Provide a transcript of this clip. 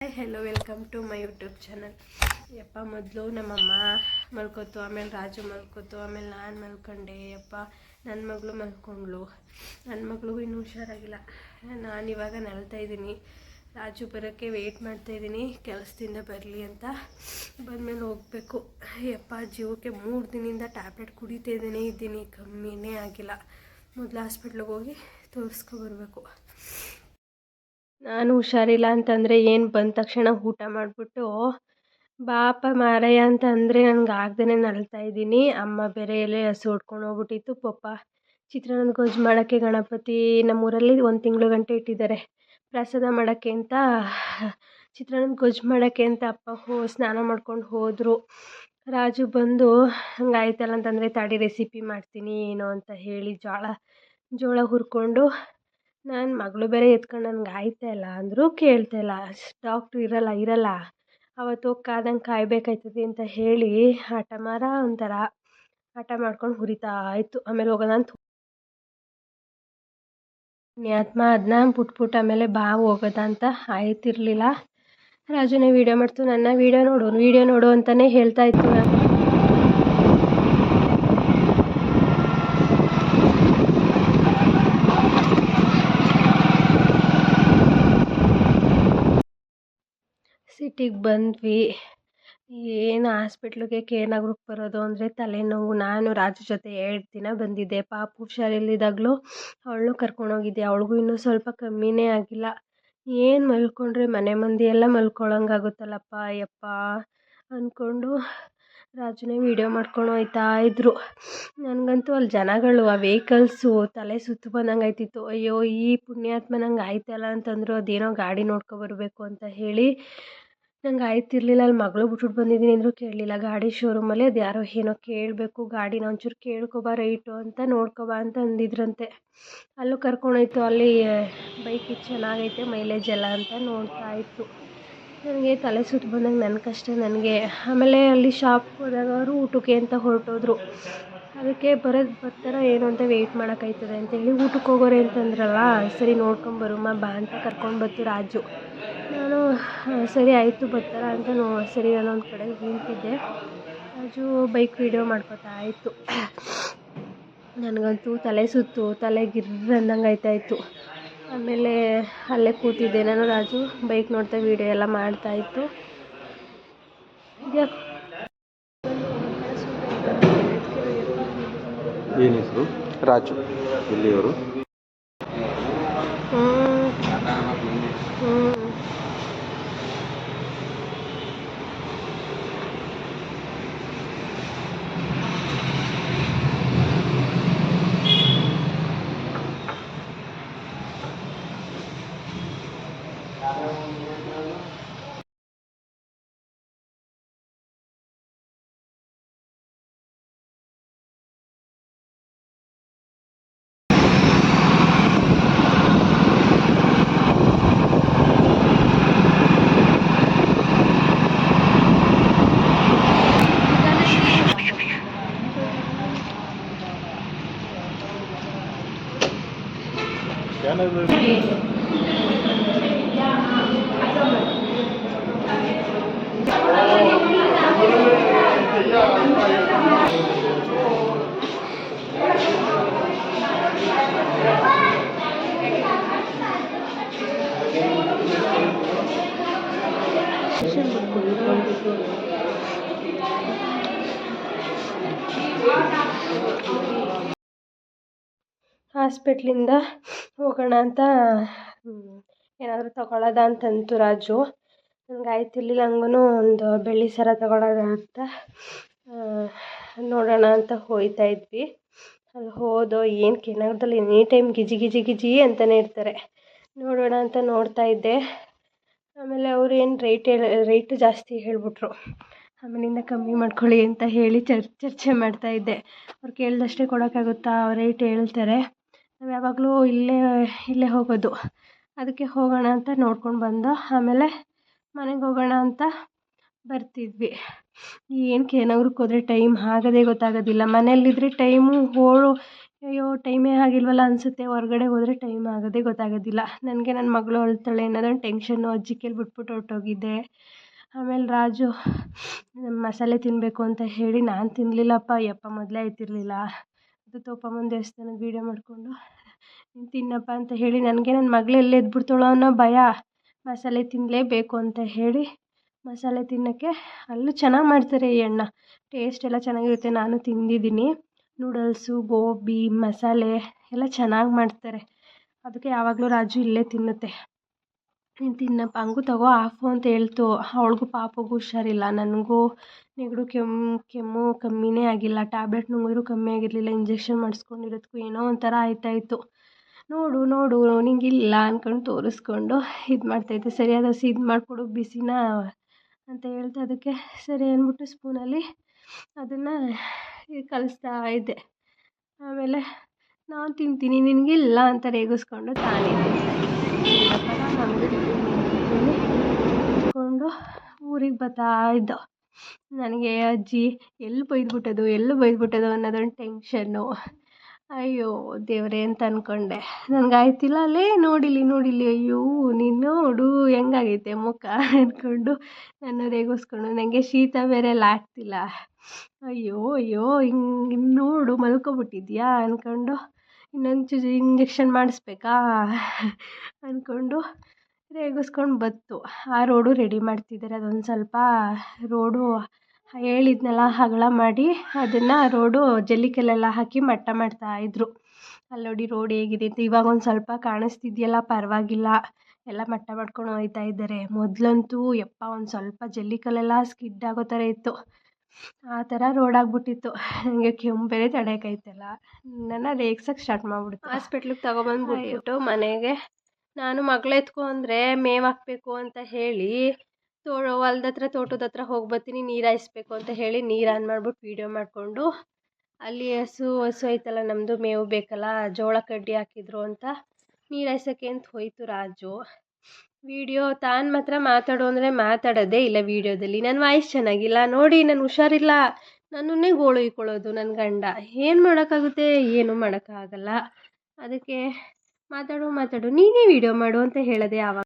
Hi hello welcome to my YouTube channel. ಯಪ್ಪ ಮೊದಲು ನಮ್ಮಮ್ಮ ಮಲ್ಕೋತು, ಆಮೇಲೆ ರಾಜು ಮಲ್ಕೋತು, ಆಮೇಲೆ ನಾನು ಮಲ್ಕೊಂಡೆ. ಯಪ್ಪ ನನ್ನ ಮಗಳು ಮಲ್ಕೊಂಡ್ಳು. ನನ್ನ ಮಗಳಿಗೂ ಇನ್ನೂ ಹುಷಾರಾಗಿಲ್ಲ. ನಾನಿವಾಗ ನಲ್ತಾಯಿದ್ದೀನಿ. ರಾಜು ಬರೋಕ್ಕೆ ವೆಯ್ಟ್ ಮಾಡ್ತಾಯಿದ್ದೀನಿ, ಕೆಲಸದಿಂದ ಬರಲಿ ಅಂತ. ಬಂದಮೇಲೆ ಹೋಗಬೇಕು. ಯಪ್ಪ ಜೀವಕ್ಕೆ 3 ದಿನದಿಂದ ಟ್ಯಾಬ್ಲೆಟ್ ಕುಡಿತಾಯಿದ್ದೀನಿ ಇದ್ದೀನಿ, ಕಮ್ಮಿನೇ ಆಗಿಲ್ಲ. ಮೊದಲು ಹಾಸ್ಪಿಟ್ಲಿಗೆ ಹೋಗಿ ತೋರಿಸ್ಕೊಬರ್ಬೇಕು. ನಾನು ಹುಷಾರಿಲ್ಲ ಅಂತಂದರೆ ಏನು ಬಂದ ತಕ್ಷಣ ಊಟ ಮಾಡಿಬಿಟ್ಟು ಬಾಪ ಮಾರಯ್ಯ ಅಂತ ಅಂದರೆ ನನಗೆ ಆಗ್ದೇ ನಲ್ತಾಯಿದ್ದೀನಿ. ಅಮ್ಮ ಬೇರೆ ಎಲೆ ಹಸು ಹೊಡ್ಕೊಂಡು ಹೋಗ್ಬಿಟ್ಟಿತ್ತು. ಪಪ್ಪ ಚಿತ್ರಾನ್ನದ ಗೊಜ್ಜು ಮಾಡೋಕ್ಕೆ ಗಣಪತಿ ನಮ್ಮೂರಲ್ಲಿ 1 ತಿಂಗಳು ಗಂಟೆ ಇಟ್ಟಿದ್ದಾರೆ. ಪ್ರಸಾದ ಮಾಡೋಕ್ಕೆ ಅಂತ ಚಿತ್ರಾನ್ನದ ಗೊಜ್ಜು ಮಾಡೋಕ್ಕೆ ಅಂತ ಅಪ್ಪ ಸ್ನಾನ ಮಾಡ್ಕೊಂಡು ಹೋದರು. ರಾಜು ಬಂದು ಹಂಗಾಯ್ತಲ್ಲ ಅಂತಂದರೆ ತಡಿ ರೆಸಿಪಿ ಮಾಡ್ತೀನಿ ಏನೋ ಅಂತ ಹೇಳಿ ಜೋಳ ಹುರ್ಕೊಂಡು, ನಾನು ಮಗಳು ಬೇರೆ ಎತ್ಕೊಂಡು ನನಗೆ ಆಯ್ತಾಯಿಲ್ಲ ಅಂದರೂ ಕೇಳ್ತಾಯಿಲ್ಲ. ಡಾಕ್ಟ್ರು ಇರಲ್ಲ ಅವತ್ತು ಹೋಗಿ ಕಾದಂಗೆ ಕಾಯಬೇಕಾಯ್ತದೆ ಅಂತ ಹೇಳಿ ಒಂಥರ ಹಠ ಮಾಡ್ಕೊಂಡು ಹುರಿತಾ ಇತ್ತು. ಆಮೇಲೆ ಹೋಗೋಣ ಅಂತ ಪುಣ್ಯಾತ್ಮ ಅದನ್ನ ಬಿಟ್ಬಿಟ್ಟು ಆಮೇಲೆ ಹೋಗೋದ ಅಂತ ಆಯ್ತಿರಲಿಲ್ಲ. ರಾಜುನೇ ವೀಡಿಯೋ ಮಾಡ್ತು, ನನ್ನ ವೀಡಿಯೋ ನೋಡು ಅಂತಲೇ ಹೇಳ್ತಾ ಇತ್ತು. ನಾನು ಸಿಟಿಗೆ ಬಂದ್ವಿ. ಏನು ಹಾಸ್ಪಿಟ್ಲಿಗೆ ಕೇರ್ನಗರಕ್ಕೆ ಬರೋದು ಅಂದರೆ ತಲೆನೋವು. ನಾನು ರಾಜು ಜೊತೆ 2 ದಿನ ಬಂದಿದ್ದೆ. ಪಾಪು ಹುಷಾರಿಲ್ಲದಾಗಲೂ ಅವಳನ್ನೂ ಕರ್ಕೊಂಡೋಗಿದ್ದೆ. ಅವಳಿಗೂ ಇನ್ನೂ ಸ್ವಲ್ಪ ಕಮ್ಮಿನೇ ಆಗಿಲ್ಲ. ಏನು ಮಲ್ಕೊಂಡ್ರೆ ಮನೆ ಮಂದಿ ಎಲ್ಲ ಮಲ್ಕೊಳ್ಳೋಂಗಾಗುತ್ತಲ್ಲಪ್ಪ ಯಪ್ಪ ಅಂದ್ಕೊಂಡು ರಾಜುನೇ ವೀಡಿಯೋ ಮಾಡ್ಕೊಂಡು ಹೋಗ್ತಾ ಇದ್ದರು. ನನಗಂತೂ ಅಲ್ಲಿ ಜನಗಳು, ಆ ವೆಹಿಕಲ್ಸು ತಲೆ ಸುತ್ತು ಬಂದಂಗೆ ಆಯ್ತಿತ್ತು. ಅಯ್ಯೋ ಈ ಪುಣ್ಯಾತ್ಮ ನಂಗೆ ಆಯ್ತಲ್ಲ ಅಂತಂದರು. ಅದೇನೋ ಗಾಡಿ ನೋಡ್ಕೊಬರ್ಬೇಕು ಅಂತ ಹೇಳಿ ನಂಗೆ ಆಯ್ತಿರ್ಲಿಲ್ಲ. ಅಲ್ಲಿ ಮಗಳು ಬಿಟ್ಬಿಟ್ಟು ಬಂದಿದ್ದೀನಿ ಅಂದರೂ ಕೇಳಲಿಲ್ಲ. ಗಾಡಿ ಶೋರೂಮಲ್ಲಿ ಅದು ಯಾರೋ ಏನೋ ಕೇಳಬೇಕು, ಗಾಡಿನ ಒಂಚೂರು ಕೇಳ್ಕೊಬಾ ರೈಟು ಅಂತ ನೋಡ್ಕೊಬಾ ಅಂತ ಅಂದಿದ್ರಂತೆ. ಅಲ್ಲೂ ಕರ್ಕೊಂಡೋಯ್ತು. ಅಲ್ಲಿ ಬೈಕ್ ಇದು ಚೆನ್ನಾಗೈತೆ ಮೈಲೇಜ್ ಎಲ್ಲ ಅಂತ ನೋಡ್ತಾ ಇತ್ತು. ನನಗೆ ತಲೆ ಸುತ್ತು ಬಂದಂಗೆ ನನ್ನ ಕಷ್ಟ ನನಗೆ. ಆಮೇಲೆ ಅಲ್ಲಿ ಶಾಪ್ಗೆ ಹೋದಾಗ ಅವರು ಊಟಕ್ಕೆ ಅಂತ ಹೊರಟೋದ್ರು. ಅದಕ್ಕೆ ಬರ್ತಾರೋ ಏನೋ ಅಂತ ವೆಯ್ಟ್ ಮಾಡೋಕ್ಕಾಯ್ತದೆ ಅಂತೇಳಿ ಊಟಕ್ಕೆ ಹೋಗೋರೆ ಅಂತಂದ್ರಲ್ಲ, ಸರಿ ನೋಡ್ಕೊಂಬರುಮ್ಮ ಬಾ ಅಂತ ಕರ್ಕೊಂಡು ರಾಜು. ನಾನು ಸರಿ ಆಯಿತು ಬರ್ತಾರ ಅಂತ ಸರಿ ನಾನು ಒಂದು ಕಡೆ ನಿಂತಿದ್ದೆ. ರಾಜು ಬೈಕ್ ವೀಡಿಯೋ ಮಾಡ್ಕೋತಾ ಇತ್ತು. ನನಗಂತೂ ತಲೆ ಸುತ್ತು, ತಲೆ ಗಿರ್ರ್ ಅಂದಂಗೆ ಆಯ್ತಾಯಿತ್ತು. ಆಮೇಲೆ ಅಲ್ಲೇ ಕೂತಿದ್ದೆ ನಾನು. ರಾಜು ಬೈಕ್ ನೋಡ್ತಾ ವೀಡಿಯೋ ಎಲ್ಲ ಮಾಡ್ತಾಯಿತ್ತು. ಏನು ಹೆಸರು? ರಾಜು. ಎಲ್ಲಿಯವರು? ಹಾಸ್ಪಿಟ್ಲಿಂದ ಹೋಗೋಣ ಅಂತ ಏನಾದರೂ ತಗೊಳ್ಳೋದ ಅಂತಂತು ರಾಜು. ನನಗೆ ಆಯ್ತಿರ್ಲಿಲ್ಲ. ಹಂಗೂ ಒಂದು ಬೆಳ್ಳಿ ಸರ ತಗೊಳ್ಳೋಣ ಅಂತ ನೋಡೋಣ ಅಂತ ಹೋಗ್ತಾ ಇದ್ವಿ. ಅಲ್ಲಿ ಹೋದೋ ಏನು ಕೇರ್ನಗರದಲ್ಲಿ ಎನಿ ಟೈಮ್ ಗಿಜಿ ಅಂತಲೇ ಇರ್ತಾರೆ. ನೋಡೋಣ ಅಂತ ನೋಡ್ತಾ ಇದ್ದೆ. ಆಮೇಲೆ ಅವ್ರು ಏನು ರೇಟ್ ಜಾಸ್ತಿ ಹೇಳಿಬಿಟ್ರು. ಆಮೇಲಿಂದ ಕಮ್ಮಿ ಮಾಡ್ಕೊಳ್ಳಿ ಅಂತ ಹೇಳಿ ಚರ್ಚೆ ಮಾಡ್ತಾಯಿದ್ದೆ. ಅವ್ರು ಕೇಳಿದಷ್ಟೇ ಕೊಡೋಕ್ಕಾಗುತ್ತಾ? ಅವ್ರು ರೇಟ್ ಹೇಳ್ತಾರೆ. ನಾವು ಯಾವಾಗಲೂ ಇಲ್ಲೇ ಹೋಗೋದು. ಅದಕ್ಕೆ ಹೋಗೋಣ ಅಂತ ನೋಡ್ಕೊಂಡು ಬಂದು ಆಮೇಲೆ ಮನೆಗೆ ಹೋಗೋಣ ಅಂತ ಬರ್ತಿದ್ವಿ. ಏನು ಕೇರ್ನಗರಕ್ಕೆ ಹೋದರೆ ಟೈಮ್ ಆಗೋದೇ ಗೊತ್ತಾಗೋದಿಲ್ಲ. ಮನೆಯಲ್ಲಿದ್ದರೆ ಟೈಮು ಅಯ್ಯೋ ಟೈಮೇ ಆಗಿಲ್ವಲ್ಲ ಅನಿಸುತ್ತೆ. ಹೊರಗಡೆ ಹೋದರೆ ಟೈಮ್ ಆಗೋದೇ ಗೊತ್ತಾಗೋದಿಲ್ಲ. ನನಗೆ ನನ್ನ ಮಗಳು ಅಳ್ತಾಳೆ ಅನ್ನೋದೊಂದು ಟೆನ್ಷನ್ನು. ಅಜ್ಜಿ ಕೈಲಿ ಬಿಟ್ಬಿಟ್ಟು ಹೊರ್ಟೋಗಿದ್ದೆ. ಆಮೇಲೆ ರಾಜು ಮಸಾಲೆ ತಿನ್ನಬೇಕು ಅಂತ ಹೇಳಿ ನಾನು ತಿನ್ನಲಿಲ್ಲಪ್ಪ. ಯಪ್ಪ ಮೊದಲೇ ಆಯ್ತಿರಲಿಲ್ಲ. ಅದು ತೋಪಮ್ಮನ ದೇವಸ್ಥಾನದ ವೀಡಿಯೋ ಮಾಡಿಕೊಂಡು ನೀನು ತಿನ್ನಪ್ಪ ಅಂತ ಹೇಳಿ ನನಗೆ ನನ್ನ ಮಗಳು ಎಲ್ಲಿ ಎದ್ಬಿಡ್ತಾಳೋ ಅನ್ನೋ ಭಯ. ಮಸಾಲೆ ತಿನ್ನಲೇಬೇಕು ಅಂತ ಹೇಳಿ ಮಸಾಲೆ ತಿನ್ನೋಕ್ಕೆ ಅಲ್ಲೂ ಚೆನ್ನಾಗಿ ಮಾಡ್ತಾರೆ ಈ ಅಣ್ಣ. ಟೇಸ್ಟ್ ಎಲ್ಲ ಚೆನ್ನಾಗಿರುತ್ತೆ. ನಾನು ತಿಂದಿದ್ದೀನಿ. ನೂಡಲ್ಸು, ಗೋಬಿ, ಮಸಾಲೆ ಎಲ್ಲ ಚೆನ್ನಾಗಿ ಮಾಡ್ತಾರೆ. ಅದಕ್ಕೆ ಯಾವಾಗಲೂ ರಾಜು ಇಲ್ಲೇ ತಿನ್ನುತ್ತೆ. ನೀನು ತಿನ್ನಪ್ಪ, ಹಂಗೂ ತಗೋ ಆಫು ಅಂತ ಹೇಳ್ತು. ಅವಳಿಗೂ ಪಾಪಗೂ ಹುಷಾರಿಲ್ಲ. ನನಗೂ ನೆಗಡಿ ಕೆಮ್ಮು ಕಮ್ಮಿನೇ ಆಗಿಲ್ಲ. ಟ್ಯಾಬ್ಲೆಟ್ ನುಂಗಿದ್ರೂ ಕಮ್ಮಿ ಆಗಿರಲಿಲ್ಲ. ಇಂಜೆಕ್ಷನ್ ಮಾಡಿಸ್ಕೊಂಡಿರೋದಕ್ಕೂ ಏನೋ ಒಂಥರ ಆಯ್ತಾಯಿತ್ತು. ನೋಡು ನಿಂಗಿಲ್ಲ ಅಂದ್ಕೊಂಡು ತೋರಿಸ್ಕೊಂಡು ಇದು ಮಾಡ್ತಾಯಿದ್ದೆ. ಸರಿಯಾದ ಹಸಿ ಇದು ಮಾಡಿಕೊಡು ಬಿಸಿನ ಅಂತ ಹೇಳ್ತಾ ಅದಕ್ಕೆ ಸರಿ ಅಂದ್ಬಿಟ್ಟು ಸ್ಪೂನಲ್ಲಿ ಅದನ್ನು ಕಲಿಸ್ತಾ ಇದ್ದೆ. ಆಮೇಲೆ ನಾನು ತಿಂತೀನಿ ನಿನಗಿಲ್ಲ ಅಂತ ರೇಗಿಸ್ಕೊಂಡು ತಾನೇ ತಿಂದ್ಕೊಂಡು ಊರಿಗೆ ಬರ್ತಾ ಇದ್ದೋ. ನನಗೆ ಅಜ್ಜಿ ಎಲ್ಲಿ ಬೈದ್ಬಿಟ್ಟದು ಅನ್ನೋದೊಂದು ಟೆನ್ಷನ್ನು. ಅಯ್ಯೋ ದೇವರೇ ಅಂತ ಅಂದ್ಕೊಂಡೆ. ನನಗಾಯ್ತಿಲ್ಲ ಅಲ್ಲೇ ನೋಡಿಲಿ ಅಯ್ಯೋ ನೀನು ನೋಡು ಹೆಂಗಾಗೈತೆ ಮುಖ ಅಂದ್ಕೊಂಡು ನಾನು ರೇಗಿಸ್ಕೊಂಡು ನನಗೆ ಶೀತ ಬೇರೆ ಎಲ್ಲ ಆಗ್ತಿಲ್ಲ. ಅಯ್ಯೋ ಹಿಂಗೆ ನೋಡು ಮಲ್ಕೊಬಿಟ್ಟಿದ್ಯಾ ಅಂದ್ಕೊಂಡು ಇನ್ನೊಂದು ಇಂಜೆಕ್ಷನ್ ಮಾಡಿಸ್ಬೇಕಾ ಅಂದ್ಕೊಂಡು ರೇಗಿಸ್ಕೊಂಡು ಬತ್ತು. ಆ ರೋಡು ರೆಡಿ ಮಾಡ್ತಿದ್ದಾರೆ. ಅದೊಂದು ಸ್ವಲ್ಪ ರೋಡು ಹೇಳಿದ್ನಲ್ಲ ಅಗಲ ಮಾಡಿ ಅದನ್ನು ರೋಡು ಜಲ್ಲಿಕಲ್ಲೆಲ್ಲ ಹಾಕಿ ಮಟ್ಟ ಮಾಡ್ತಾಯಿದ್ರು. ಅಲ್ಲಿ ನೋಡಿ ರೋಡ್ ಹೇಗಿದೆ ಅಂತ. ಇವಾಗ ಒಂದು ಸ್ವಲ್ಪ ಕಾಣಿಸ್ತಿದೆಯಲ್ಲ, ಪರವಾಗಿಲ್ಲ, ಎಲ್ಲ ಮಟ್ಟ ಮಾಡ್ಕೊಂಡು ಹೋಗ್ತಾ ಇದ್ದಾರೆ. ಮೊದಲಂತೂ ಯಪ್ಪ ಒಂದು ಸ್ವಲ್ಪ ಜಲ್ಲಿಕಲ್ಲೆಲ್ಲ ಸ್ಕಿಡ್ ಆಗೋ ಥರ ಇತ್ತು. ಆ ಥರ ರೋಡ್ ಆಗಿಬಿಟ್ಟಿತ್ತು. ನನಗೆ ಕೆಮ್ಮು ಬೇರೆ ತಡೆಯೋಕ್ಕಾಯ್ತಲ್ಲ. ನನ್ನ ರೇಗ್ಸೋಕ್ಕೆ ಸ್ಟಾರ್ಟ್ ಮಾಡಿಬಿಡ್ತು. ಹಾಸ್ಪಿಟ್ಲಿಗೆ ತಗೊಬಂದ್ಬಿಟ್ಟು ಮನೆಗೆ ನಾನು ಮಗಳು ಎತ್ಕೊ ಅಂದರೆ ಮೇವು ಹಾಕಬೇಕು ಅಂತ ಹೇಳಿ ಹೊಲ್ದ ಹತ್ರ ತೋಟದ ಹತ್ರ ಹೋಗಿ ಬರ್ತೀನಿ, ನೀರು ಹಾಯಿಸ್ಬೇಕು ಅಂತ ಹೇಳಿ ನೀರು ಆನ್ ಮಾಡ್ಬಿಟ್ಟು ವೀಡಿಯೋ ಮಾಡಿಕೊಂಡು ಅಲ್ಲಿ ಹಸು ಐತಲ್ಲ ನಮ್ಮದು, ಮೇವು ಬೇಕಲ್ಲ, ಜೋಳ ಕಡ್ಡಿ ಹಾಕಿದ್ರು ಅಂತ ನೀರು ಹಾಯ್ಸೋಕ್ಕೆ ಅಂತ ಹೋಯ್ತು ರಾಜು. ವೀಡಿಯೋ ತಾನು ಮಾತ್ರ ಮಾತಾಡು ಅಂದರೆ ಮಾತಾಡೋದೇ ಇಲ್ಲ ವೀಡಿಯೋದಲ್ಲಿ. ನನ್ನ ವಾಯ್ಸ್ ಚೆನ್ನಾಗಿಲ್ಲ ನೋಡಿ, ನಾನು ಹುಷಾರಿಲ್ಲ, ನನ್ನನ್ನೇ ಗೋಳು ಇಕ್ಕೊಳ್ಳೋದು ನನ್ನ ಗಂಡ. ಏನು ಮಾಡೋಕ್ಕಾಗುತ್ತೆ, ಏನೂ ಮಾಡೋಕ್ಕಾಗಲ್ಲ. ಅದಕ್ಕೆ ಮಾತಾಡು ನೀನೇ ವೀಡಿಯೋ ಮಾಡು ಅಂತ ಹೇಳೋದೆ ಆವಾಗ.